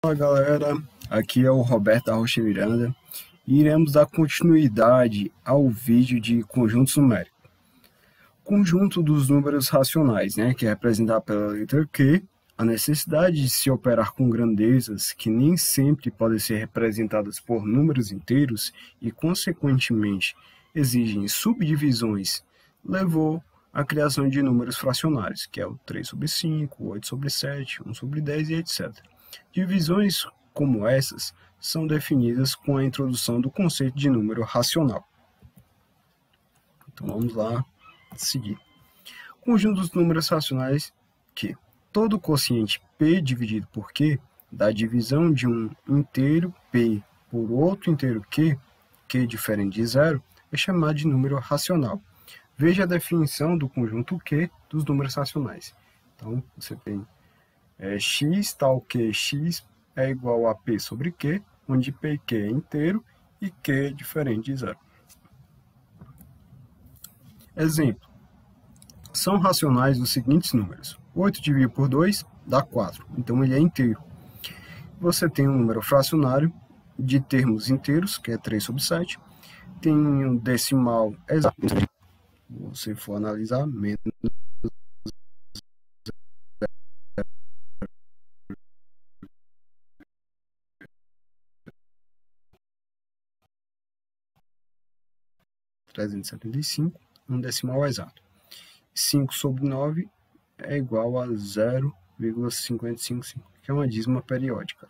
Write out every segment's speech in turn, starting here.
Fala galera, aqui é o Roberto da Rocha Miranda e iremos dar continuidade ao vídeo de conjuntos numéricos. Conjunto dos números racionais, que é representado pela letra Q, a necessidade de se operar com grandezas que nem sempre podem ser representadas por números inteiros e, consequentemente, exigem subdivisões, levou à criação de números fracionários, que é o 3 sobre 5, 8 sobre 7, 1 sobre 10 e etc. Divisões como essas são definidas com a introdução do conceito de número racional. Então vamos lá seguir. Conjunto dos números racionais que todo quociente P dividido por Q dá divisão de um inteiro P por outro inteiro Q diferente de zero, é chamado de número racional. Veja a definição do conjunto Q dos números racionais. Então você tem x tal que x é igual a P sobre Q, onde P e Q é inteiro e Q é diferente de zero. Exemplo. São racionais os seguintes números. 8 dividido por 2 dá 4, então ele é inteiro. Você tem um número fracionário de termos inteiros, que é 3 sobre 7. Tem um decimal exato. Se você for analisar, menos 375, um decimal exato. 5 sobre 9 é igual a 0,555, que é uma dízima periódica.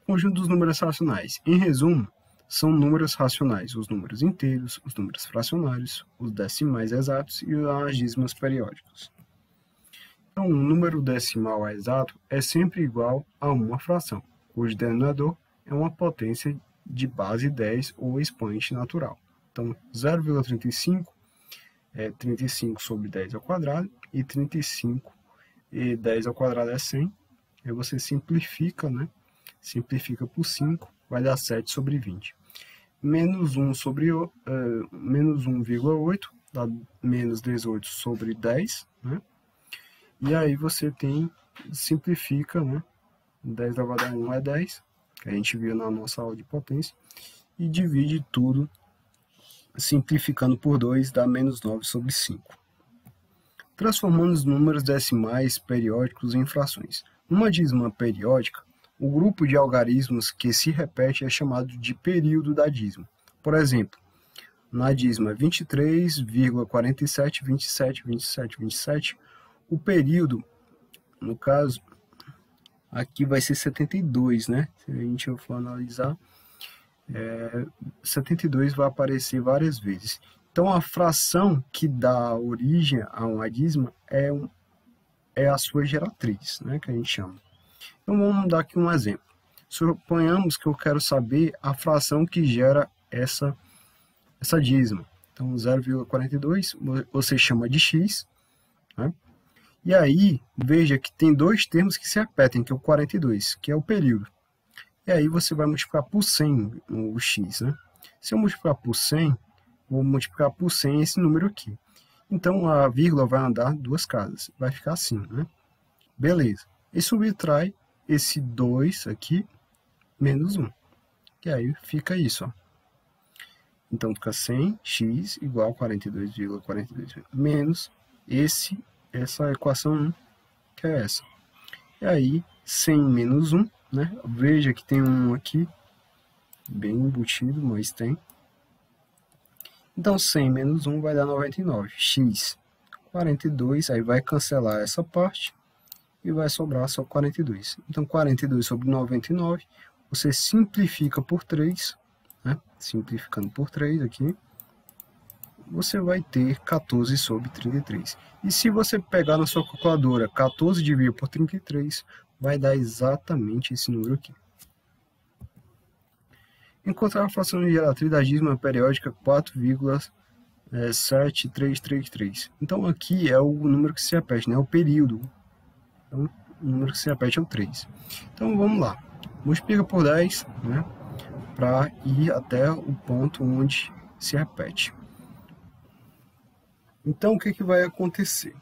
Conjunto dos números racionais. Em resumo, são números racionais os números inteiros, os números fracionários, os decimais exatos e as dízimas periódicas. Então, um número decimal exato é sempre igual a uma fração, cujo denominador é uma potência de base 10 ou expoente natural. Então, 0,35 é 35 sobre 10 ao quadrado, e 35 e 10 ao quadrado é 100. Aí você simplifica, Simplifica por 5, vai dar 7 sobre 20. Menos 1 sobre menos 1,8 dá menos 18 sobre 10, E aí você simplifica, 10 elevado a 1 é 10, que a gente viu na nossa aula de potência, e divide tudo, simplificando por 2, dá menos 9 sobre 5. Transformando os números decimais periódicos em frações. Numa dízima periódica, o grupo de algarismos que se repete é chamado de período da dízima. Por exemplo, na dízima 23,47272727, o período, no caso, aqui vai ser 72, Se a gente for analisar, 72 vai aparecer várias vezes. Então, a fração que dá origem a uma dízima é a sua geratriz, que a gente chama. Então, vamos dar aqui um exemplo. Suponhamos que eu quero saber a fração que gera essa dízima. Então, 0,42 você chama de x, E aí, veja que tem dois termos que se repetem, que é o 42, que é o período. E aí você vai multiplicar por 100 o x, Se eu multiplicar por 100, vou multiplicar por 100 esse número aqui. Então, a vírgula vai andar duas casas. Vai ficar assim, Beleza. E subtrai esse 2 aqui, menos 1. E aí fica isso, Então, fica 100x igual a 42,42 menos essa equação 1, que é essa. E aí, 100 menos 1, Veja que tem um aqui, bem embutido, mas tem. Então, 100 menos 1 vai dar 99. X, 42, aí vai cancelar essa parte e vai sobrar só 42. Então, 42 sobre 99, você simplifica por 3, Simplificando por 3 aqui, você vai ter 14 sobre 33. E se você pegar na sua calculadora 14 dividido por 33, vai dar exatamente esse número aqui. Encontrar a fração de geratriz da dízima periódica 4,7333. Então, aqui é o número que se repete, o período. Então, o número que se repete é o 3. Então, vamos lá. Multiplica por 10, para ir até o ponto onde se repete. Então, o que vai acontecer?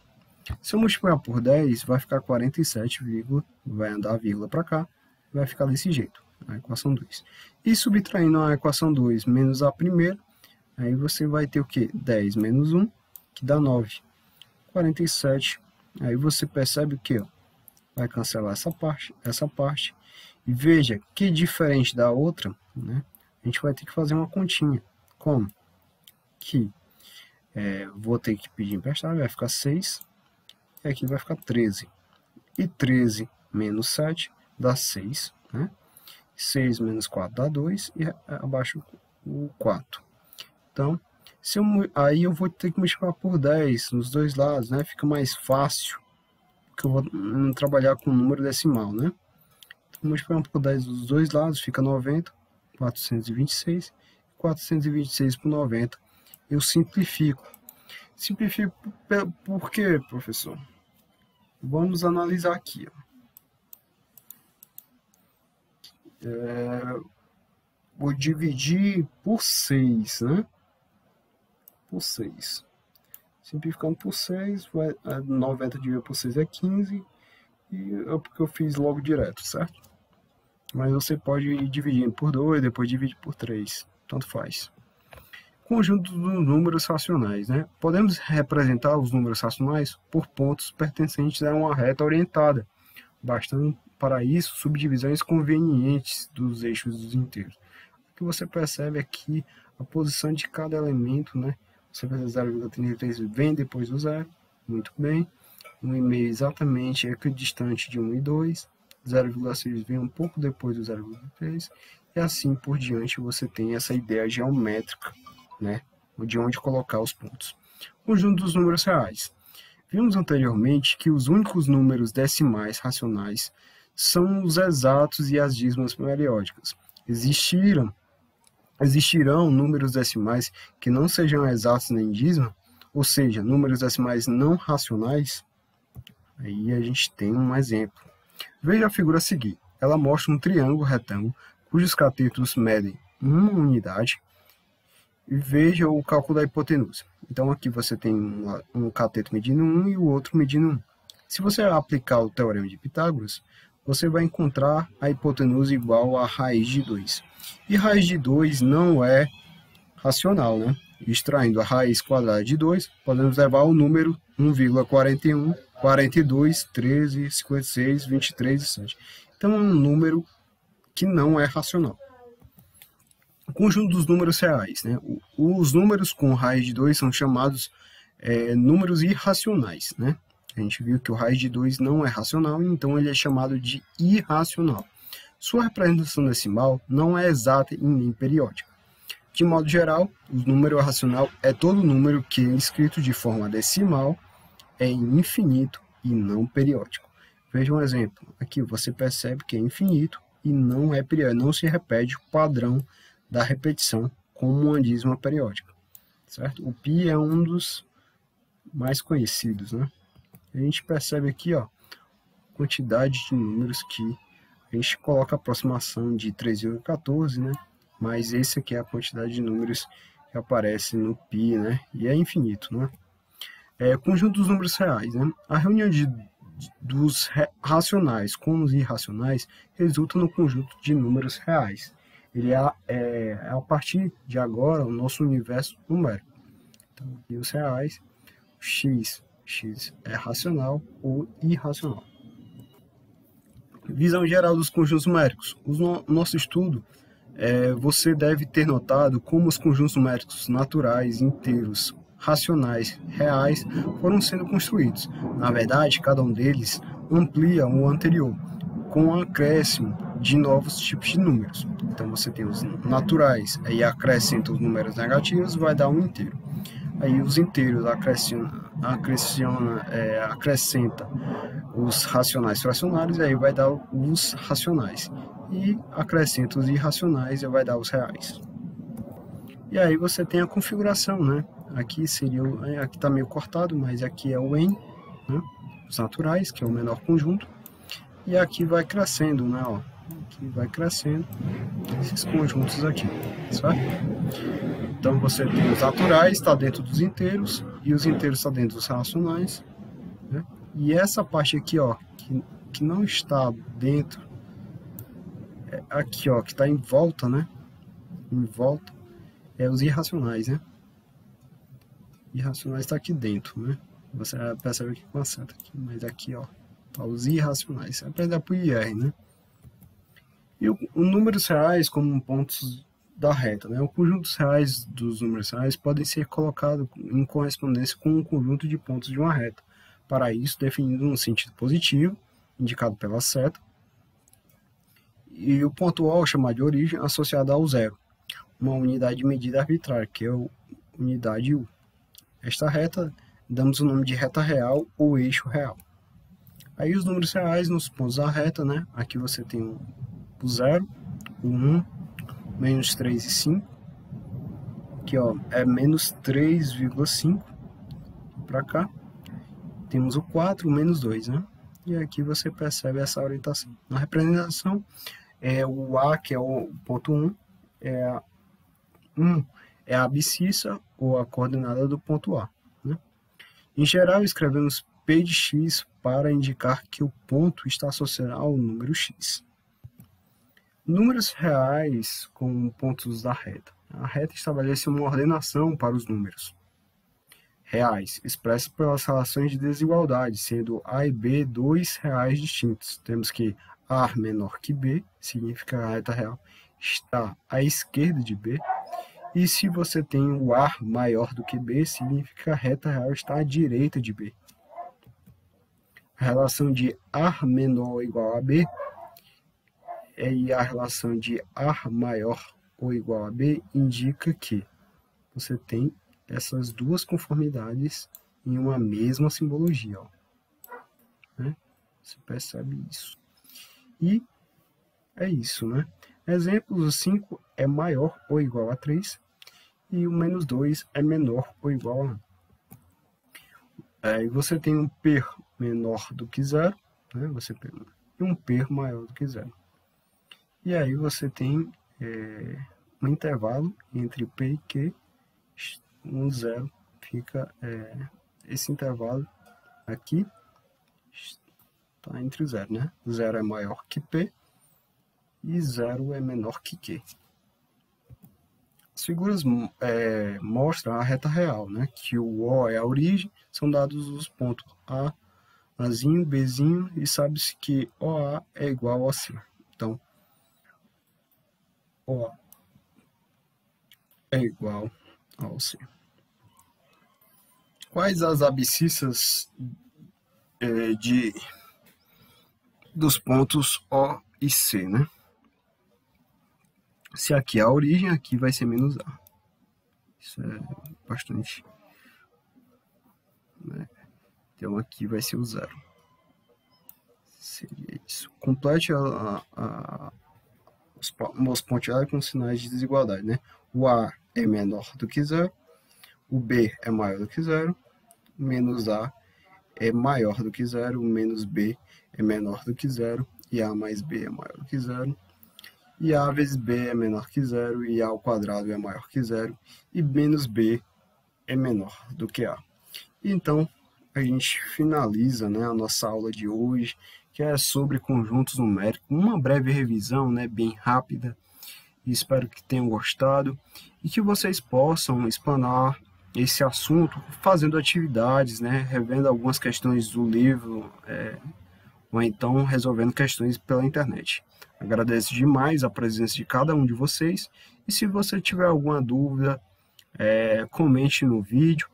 Se eu multiplicar por 10, vai ficar 47, vai andar a vírgula para cá, vai ficar desse jeito, a equação 2. E subtraindo a equação 2 menos a primeira, aí você vai ter o quê? 10 menos 1, que dá 9. 47, aí você percebe o quê? Vai cancelar essa parte. E veja que diferente da outra, né? A gente vai ter que fazer uma continha. Como? Que vou ter que pedir emprestado, vai ficar 6. E aqui vai ficar 13. E 13 menos 7 dá 6. Né? 6 menos 4 dá 2. E abaixo o 4. Então, aí eu vou ter que multiplicar por 10 nos dois lados, né? Fica mais fácil, porque eu vou trabalhar com número decimal, né? Então, multiplicando por 10 dos dois lados, fica 90, 426. 426 por 90, eu simplifico. Simplifico por quê, professor? Vamos analisar aqui. Vou dividir por 6, né? Por 6. Simplificando por 6, 90 dividido por 6 é 15. E é porque eu fiz logo direto, certo? Mas você pode ir dividindo por 2, depois dividir por 3. Tanto faz. Conjunto dos números racionais, né? Podemos representar os números racionais por pontos pertencentes a uma reta orientada, bastando para isso subdivisões convenientes dos eixos dos inteiros. O que você percebe aqui, a posição de cada elemento, né? Você vai 0,33 vem depois do zero, muito bem. 1,5 exatamente equidistante de 1 e 2, 0,6 vem um pouco depois do 0,3, e assim por diante você tem essa ideia geométrica, né, de onde colocar os pontos. Conjunto dos números reais. Vimos anteriormente que os únicos números decimais racionais são os exatos e as dízimas periódicas. Existirão números decimais que não sejam exatos nem dízima, ou seja, números decimais não racionais. Aí a gente tem um exemplo. Veja a figura a seguir. Ela mostra um triângulo retângulo cujos catetos medem 1 unidade. E veja o cálculo da hipotenusa. Então aqui você tem um cateto medindo 1 e o outro medindo 1. Se você aplicar o teorema de Pitágoras, você vai encontrar a hipotenusa igual a raiz de 2. E raiz de 2 não é racional, né? Extraindo a raiz quadrada de 2, podemos levar ao número 1,41, 42, 13, 56, 23 e 7. Então é um número que não é racional. O conjunto dos números reais, né? Os números com raiz de 2 são chamados números irracionais, né? A gente viu que o raiz de 2 não é racional, então ele é chamado de irracional. Sua representação decimal não é exata e nem periódica. De modo geral, o número racional é todo número que, escrito de forma decimal, é infinito e não periódico. Veja um exemplo. Aqui você percebe que é infinito e não é periódico, não se repete o padrão da repetição como uma dízima periódica, certo? O π é um dos mais conhecidos, né? A gente percebe aqui, ó, a quantidade de números que a gente coloca a aproximação de 3,14, né? Mas esse aqui é a quantidade de números que aparece no π, né? E é infinito, né? Conjunto dos números reais, né? A reunião dos racionais com os irracionais resulta no conjunto de números reais. Ele é a partir de agora o nosso universo numérico. Então, aqui os reais, x é racional ou irracional. Visão geral dos conjuntos numéricos. No nosso estudo, você deve ter notado como os conjuntos numéricos naturais, inteiros, racionais, reais foram sendo construídos. Na verdade, cada um deles amplia o anterior, com o acréscimo de novos tipos de números. Então você tem os naturais, aí acrescenta os números negativos, vai dar um inteiro. Aí os inteiros acrescenta os racionais fracionários, aí vai dar os racionais. E acrescenta os irracionais, aí vai dar os reais. E aí você tem a configuração, né? Aqui aqui está meio cortado, mas aqui é o n, né? Os naturais, que é o menor conjunto. E aqui vai crescendo, né? Ó, aqui vai crescendo esses conjuntos aqui, certo? Então você tem os naturais, está dentro dos inteiros, e os inteiros estão dentro dos racionais, né? E essa parte aqui, ó, que não está dentro, aqui, ó, que está em volta, né? Em volta, é os irracionais, né? Irracionais está aqui dentro, né? Você percebe que com a seta aqui, mas aqui, ó, tá os irracionais. Aprender por IR, né? E o números reais como pontos da reta, né? O conjunto reais dos números reais podem ser colocados em correspondência com um conjunto de pontos de uma reta. Para isso, definido um sentido positivo, indicado pela seta, e o ponto O, chamado de origem, associado ao zero, uma unidade de medida arbitrária, que é a unidade U. Esta reta, damos o nome de reta real ou eixo real. Aí os números reais nos pontos da reta, né? Aqui você tem o 0, o 1, menos 3 e 5. Aqui, ó, é menos 3,5 para cá. Temos o 4, o menos 2, né? E aqui você percebe essa orientação. Na representação, o A, que é o ponto 1, é a abscissa ou a coordenada do ponto A, né? Em geral, escrevemos P de x para indicar que o ponto está associado ao número x. Números reais com pontos da reta. A reta estabelece uma ordenação para os números reais, expressos pelas relações de desigualdade, sendo A e B dois reais distintos. Temos que A menor que B, significa que a reta real está à esquerda de B, e se você tem o A maior do que B, significa que a reta real está à direita de B. A relação de A menor ou igual a B e a relação de A maior ou igual a B indica que você tem essas duas conformidades em uma mesma simbologia, ó, né? Você percebe isso. E é isso, né? Exemplos, o 5 é maior ou igual a 3 e o menos 2 é menor ou igual a 1. Aí você tem um P menor do que 0, né? E um P maior do que 0. E aí você tem um intervalo entre P e Q, um 0, fica esse intervalo aqui, está entre 0, né? 0 é maior que P e 0 é menor que Q. As figuras mostram a reta real, né? Que o O é a origem, são dados os pontos A, Azinho, Bzinho, e sabe-se que OA é igual a C. Então, OA é igual ao C. Quais as abscissas dos pontos O e C, né? Se aqui é a origem, aqui vai ser menos A. Isso é bastante, né? Então aqui vai ser o 0. Seria isso. Complete os pontilhados com sinais de desigualdade, né? O A é menor do que 0, o B é maior do que 0, menos A é maior do que 0, menos B é menor do que 0, e A mais B é maior do que 0, e A vezes B é menor que 0, e A ao quadrado é maior que 0, e menos B é menor do que A. Então, a gente finaliza, né, a nossa aula de hoje, que é sobre conjuntos numéricos, uma breve revisão, né, bem rápida. Espero que tenham gostado e que vocês possam explanar esse assunto fazendo atividades, né, revendo algumas questões do livro, ou então resolvendo questões pela internet. Agradeço demais a presença de cada um de vocês e se você tiver alguma dúvida, comente no vídeo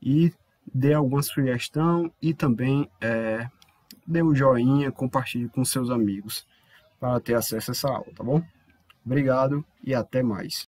e dê alguma sugestão e também dê um joinha, compartilhe com seus amigos para ter acesso a essa aula, tá bom? Obrigado e até mais.